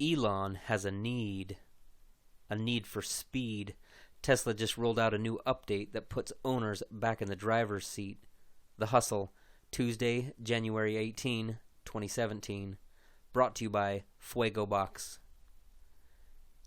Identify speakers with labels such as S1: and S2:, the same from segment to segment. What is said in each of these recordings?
S1: Elon has a need for speed. Tesla just rolled out a new update that puts owners back in the driver's seat. The Hustle, Tuesday, January 18, 2017. Brought to you by Fuego Box.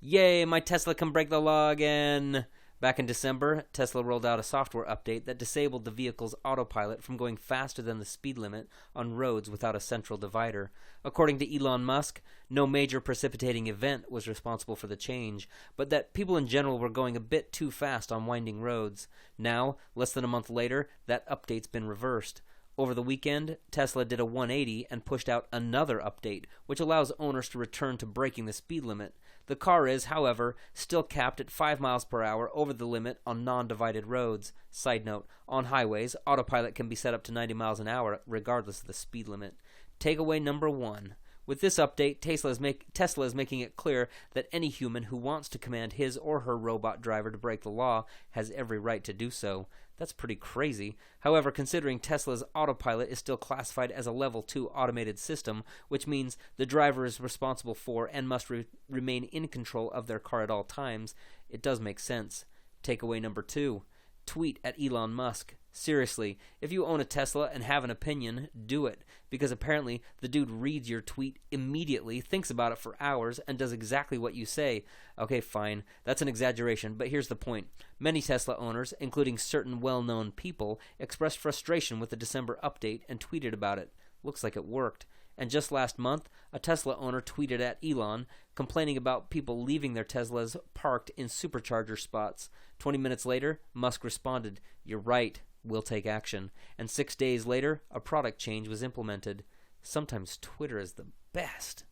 S1: Yay, my Tesla can break the law again! Back in December, Tesla rolled out a software update that disabled the vehicle's autopilot from going faster than the speed limit on roads without a central divider. According to Elon Musk, no major precipitating event was responsible for the change, but that people in general were going a bit too fast on winding roads. Now, less than a month later, that update's been reversed. Over the weekend, Tesla did a 180 and pushed out another update, which allows owners to return to breaking the speed limit. The car is, however, still capped at 5 miles per hour over the limit on non-divided roads. Side note, on highways, autopilot can be set up to 90 miles an hour regardless of the speed limit. Takeaway number 1. With this update, Tesla is making it clear that any human who wants to command his or her robot driver to break the law has every right to do so. That's pretty crazy. However, considering Tesla's autopilot is still classified as a level 2 automated system, which means the driver is responsible for and must remain in control of their car at all times, it does make sense. Takeaway number 2. Tweet at Elon Musk. Seriously, if you own a Tesla and have an opinion, do it. Because apparently the dude reads your tweet immediately, thinks about it for hours, and does exactly what you say. Okay, fine. That's an exaggeration, but here's the point. Many Tesla owners, including certain well-known people, expressed frustration with the December update and tweeted about it. Looks like it worked. And just last month, a Tesla owner tweeted at Elon, complaining about people leaving their Teslas parked in supercharger spots. 20 minutes later, Musk responded, "You're right. We'll take action." And 6 days later, a product change was implemented. Sometimes Twitter is the best.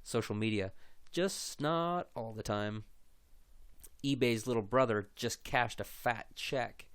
S1: Social media, just not all the time. eBay's little brother just cashed a fat check.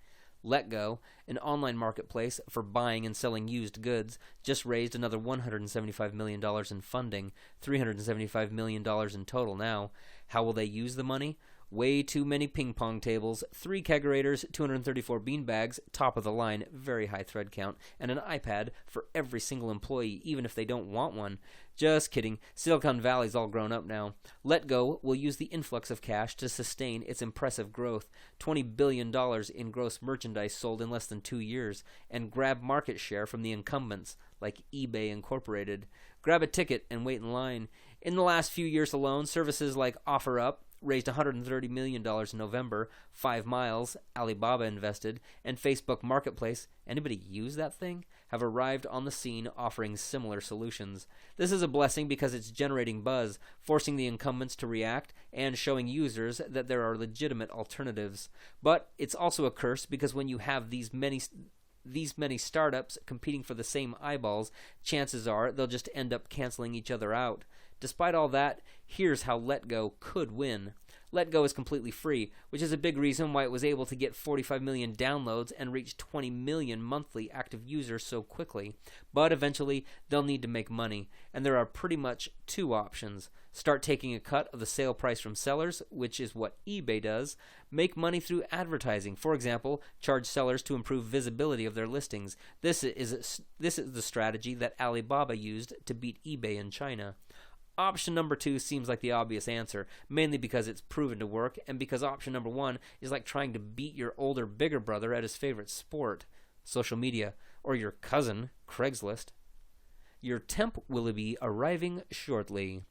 S1: LetGo, an online marketplace for buying and selling used goods, just raised another $175 million in funding, $375 million in total now. How will they use the money? Way too many ping pong tables, 3 kegerators, 234 beanbags, top of the line, very high thread count, and an iPad for every single employee, even if they don't want one. Just kidding. Silicon Valley's all grown up now. LetGo will use the influx of cash to sustain its impressive growth, $20 billion in gross merchandise sold in less than 2 years, and grab market share from the incumbents, like eBay Incorporated. Grab a ticket and wait in line. In the last few years alone, services like OfferUp raised $130 million in November, 5 Miles, Alibaba invested, and Facebook Marketplace, anybody use that thing? Have arrived on the scene offering similar solutions. This is a blessing because it's generating buzz, forcing the incumbents to react, and showing users that there are legitimate alternatives. But it's also a curse because when you have these many startups competing for the same eyeballs, chances are they'll just end up canceling each other out. Despite all that, here's how LetGo could win. LetGo is completely free, which is a big reason why it was able to get 45 million downloads and reach 20 million monthly active users so quickly. But eventually, they'll need to make money, and there are pretty much 2 options. Start taking a cut of the sale price from sellers, which is what eBay does. Make money through advertising. For example, charge sellers to improve visibility of their listings. This is the strategy that Alibaba used to beat eBay in China. Option number 2 seems like the obvious answer, mainly because it's proven to work, and because option number 1 is like trying to beat your older, bigger brother at his favorite sport, social media, or your cousin, Craigslist. Your temp will be arriving shortly.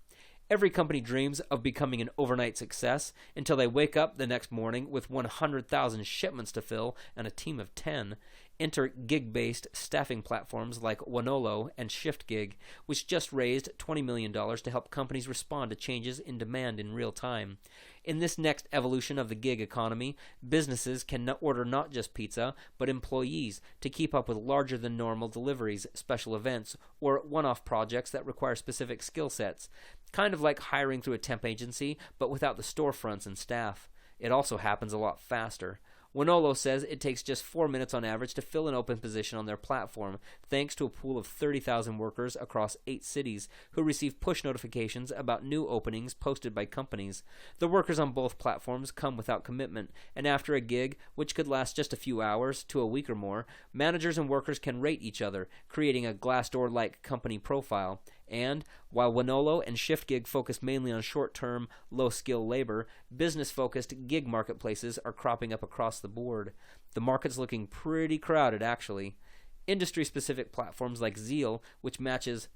S1: Every company dreams of becoming an overnight success until they wake up the next morning with 100,000 shipments to fill and a team of 10. Enter gig-based staffing platforms like Wonolo and ShiftGig, which just raised $20 million to help companies respond to changes in demand in real time. In this next evolution of the gig economy, businesses can order not just pizza, but employees to keep up with larger than normal deliveries, special events, or one-off projects that require specific skill sets. Kind of like hiring through a temp agency, but without the storefronts and staff. It also happens a lot faster. Wonolo says it takes just 4 minutes on average to fill an open position on their platform, thanks to a pool of 30,000 workers across 8 cities who receive push notifications about new openings posted by companies. The workers on both platforms come without commitment, and after a gig, which could last just a few hours to a week or more, managers and workers can rate each other, creating a Glassdoor-like company profile. And while Winolo and ShiftGig focus mainly on short-term, low-skill labor, business-focused gig marketplaces are cropping up across the board. The market's looking pretty crowded, actually. Industry-specific platforms like Zeal, which matches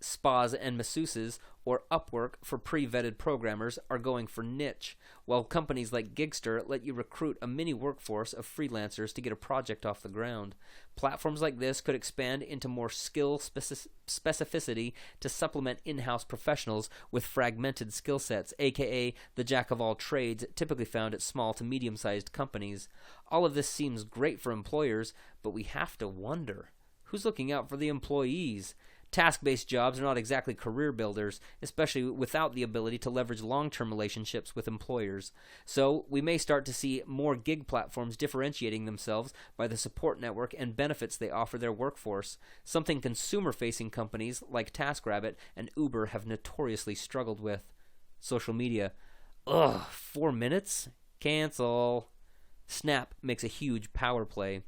S1: spas and masseuses, or Upwork for pre-vetted programmers, are going for niche, while companies like Gigster let you recruit a mini workforce of freelancers to get a project off the ground. Platforms like this could expand into more skill specificity to supplement in-house professionals with fragmented skill sets, aka the jack-of-all-trades typically found at small to medium-sized companies. All of this seems great for employers, but we have to wonder, who's looking out for the employees? Task-based jobs are not exactly career builders, especially without the ability to leverage long-term relationships with employers. So, we may start to see more gig platforms differentiating themselves by the support network and benefits they offer their workforce, something consumer-facing companies like TaskRabbit and Uber have notoriously struggled with. Social media. Ugh, 4 minutes? Cancel. Snap makes a huge power play.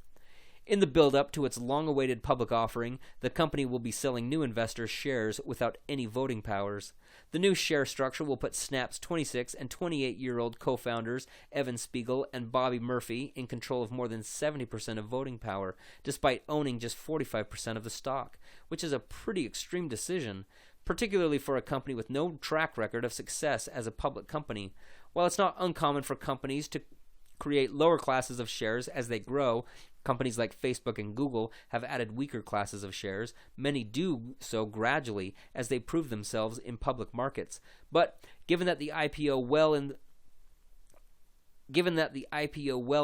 S1: In the build-up to its long-awaited public offering, the company will be selling new investors shares without any voting powers. The new share structure will put Snap's 26 and 28-year-old co-founders, Evan Spiegel and Bobby Murphy, in control of more than 70% of voting power, despite owning just 45% of the stock, which is a pretty extreme decision, particularly for a company with no track record of success as a public company. While it's not uncommon for companies to create lower classes of shares as they grow, companies like Facebook and Google have added weaker classes of shares. Many do so gradually as they prove themselves in public markets. But given that the IPO well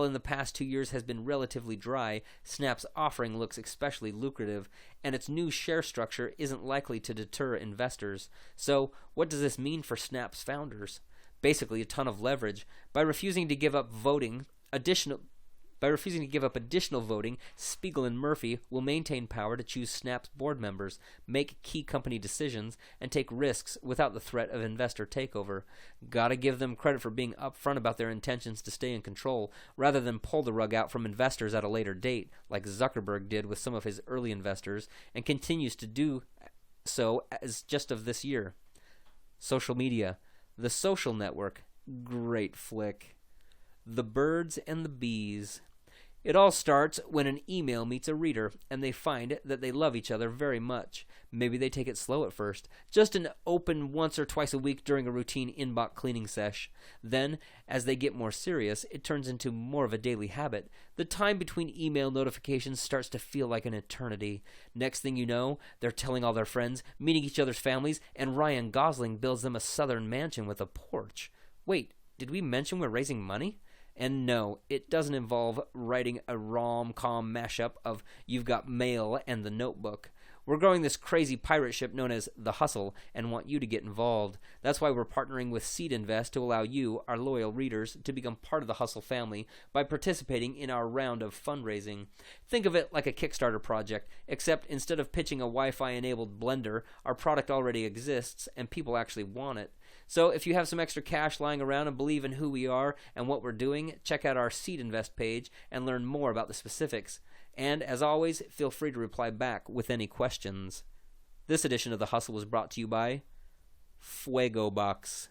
S1: in the past 2 years has been relatively dry, Snap's offering looks especially lucrative, and its new share structure isn't likely to deter investors. So, what does this mean for Snap's founders? Basically a ton of leverage. By refusing to give up additional voting, Spiegel and Murphy will maintain power to choose Snap's board members, make key company decisions, and take risks without the threat of investor takeover. Gotta give them credit for being upfront about their intentions to stay in control, rather than pull the rug out from investors at a later date, like Zuckerberg did with some of his early investors, and continues to do so as just of this year. Social media. The Social Network. Great flick. The Birds and the Bees. It all starts when an email meets a reader, and they find that they love each other very much. Maybe they take it slow at first, just an open once or twice a week during a routine inbox cleaning sesh. Then, as they get more serious, it turns into more of a daily habit. The time between email notifications starts to feel like an eternity. Next thing you know, they're telling all their friends, meeting each other's families, and Ryan Gosling builds them a southern mansion with a porch. Wait, did we mention we're raising money? And no, it doesn't involve writing a rom-com mashup of You've Got Mail and The Notebook. We're growing this crazy pirate ship known as The Hustle and want you to get involved. That's why we're partnering with Seed Invest to allow you, our loyal readers, to become part of the Hustle family by participating in our round of fundraising. Think of it like a Kickstarter project, except instead of pitching a Wi-Fi enabled blender, our product already exists and people actually want it. So if you have some extra cash lying around and believe in who we are and what we're doing, check out our Seed Invest page and learn more about the specifics. And as always, feel free to reply back with any questions. This edition of The Hustle was brought to you by Fuego Box.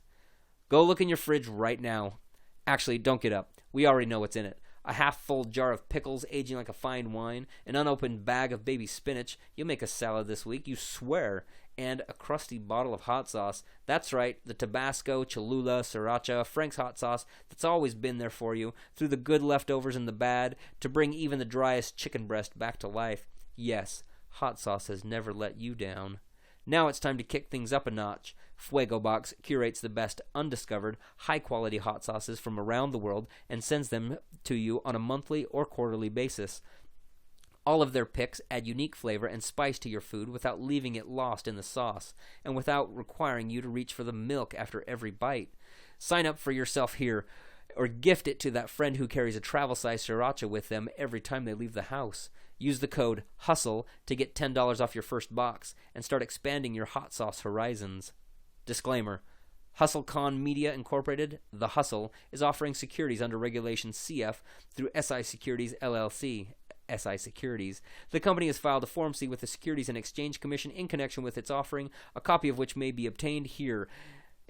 S1: Go look in your fridge right now. Actually, don't get up. We already know what's in it. A half-full jar of pickles aging like a fine wine, an unopened bag of baby spinach. You'll make a salad this week, you swear. And a crusty bottle of hot sauce. That's right, the Tabasco, Cholula, Sriracha, Frank's hot sauce that's always been there for you, through the good leftovers and the bad, to bring even the driest chicken breast back to life. Yes, hot sauce has never let you down. Now it's time to kick things up a notch. Fuego Box curates the best undiscovered, high-quality hot sauces from around the world and sends them to you on a monthly or quarterly basis. All of their picks add unique flavor and spice to your food without leaving it lost in the sauce, and without requiring you to reach for the milk after every bite. Sign up for yourself here, or gift it to that friend who carries a travel-size sriracha with them every time they leave the house. Use the code HUSTLE to get $10 off your first box, and start expanding your hot sauce horizons. Disclaimer. HustleCon Media Incorporated, The Hustle, is offering securities under Regulation CF through SI Securities LLC. SI Securities. The company has filed a Form C with the Securities and Exchange Commission in connection with its offering, a copy of which may be obtained here.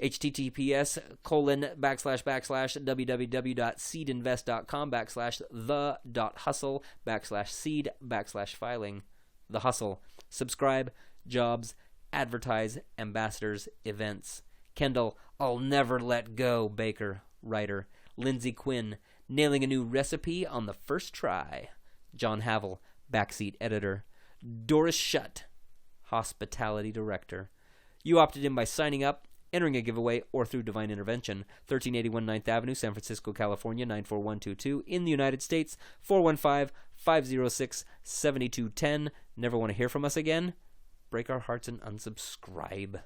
S1: https://www.seedinvest.com/the.hustle/seed/filing. The Hustle. Subscribe, jobs, advertise, ambassadors, events. Kendall, I'll never let go, baker, writer. Lindsay Quinn, nailing a new recipe on the first try. John Havel, backseat editor. Doris Shutt, hospitality director. You opted in by signing up, entering a giveaway, or through divine intervention. 1381 9th Avenue, San Francisco, California, 94122. In the United States, 415-506-7210. Never want to hear from us again? Break our hearts and unsubscribe.